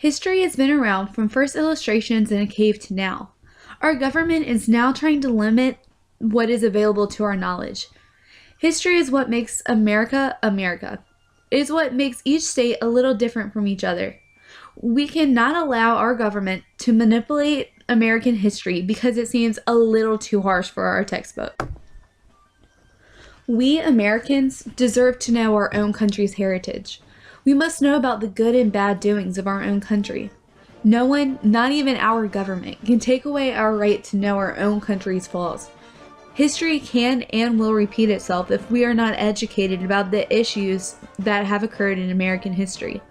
History has been around from first illustrations in a cave to now. Our government is now trying to limit what is available to our knowledge. History is what makes America America. It is what makes each state a little different from each other. We cannot allow our government to manipulate American history because it seems a little too harsh for our textbook. We Americans deserve to know our own country's heritage. We must know about the good and bad doings of our own country. No one, not even our government, can take away our right to know our own country's flaws. History can and will repeat itself if we are not educated about the issues that have occurred in American history.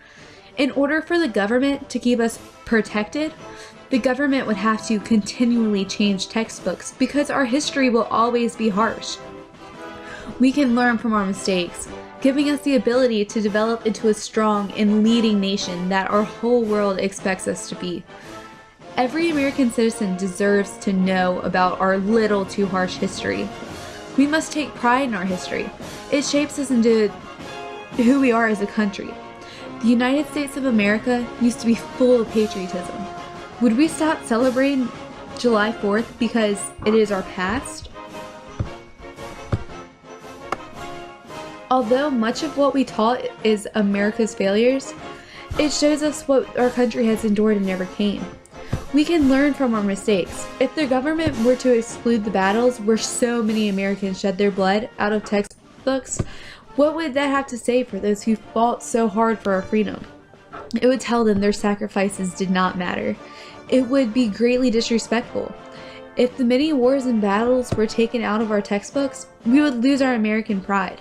In order for the government to keep us protected, the government would have to continually change textbooks because our history will always be harsh. We can learn from our mistakes, giving us the ability to develop into a strong and leading nation that our whole world expects us to be. Every American citizen deserves to know about our little too harsh history. We must take pride in our history. It shapes us into who we are as a country. The United States of America used to be full of patriotism. Would we stop celebrating July 4th because it is our past? Although much of what we taught is America's failures, it shows us what our country has endured and overcame. We can learn from our mistakes. If the government were to exclude the battles where so many Americans shed their blood out of textbooks, what would that have to say for those who fought so hard for our freedom? It would tell them their sacrifices did not matter. It would be greatly disrespectful. If the many wars and battles were taken out of our textbooks, we would lose our American pride.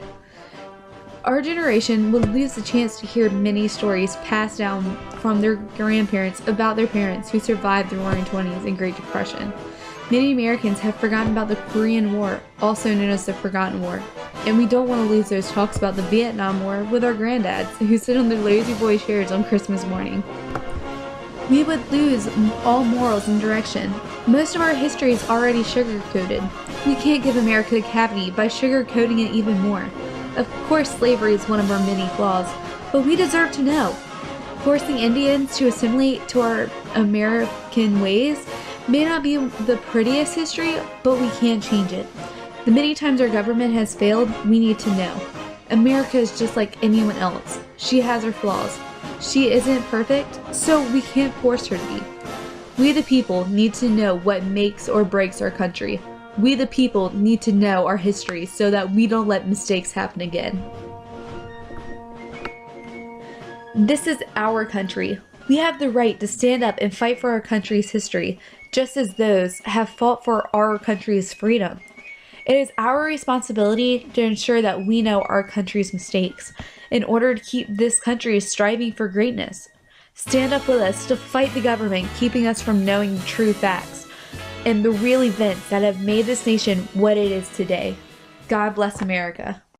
Our generation would lose the chance to hear many stories passed down from their grandparents about their parents who survived the Roaring Twenties and Great Depression. Many Americans have forgotten about the Korean War, also known as the Forgotten War, and we don't want to lose those talks about the Vietnam War with our granddads who sit on their lazy boy chairs on Christmas morning. We would lose all morals and direction. Most of our history is already sugar-coated. We can't give America a cavity by sugar-coating it even more. Of course, slavery is one of our many flaws, but we deserve to know. Forcing Indians to assimilate to our American ways may not be the prettiest history, but we can change it. The many times our government has failed, we need to know. America is just like anyone else. She has her flaws. She isn't perfect, so we can't force her to be. We the people need to know what makes or breaks our country. We the people need to know our history so that we don't let mistakes happen again. This is our country. We have the right to stand up and fight for our country's history, just as those have fought for our country's freedom. It is our responsibility to ensure that we know our country's mistakes in order to keep this country striving for greatness. Stand up with us to fight the government keeping us from knowing the true facts and the real events that have made this nation what it is today. God bless America.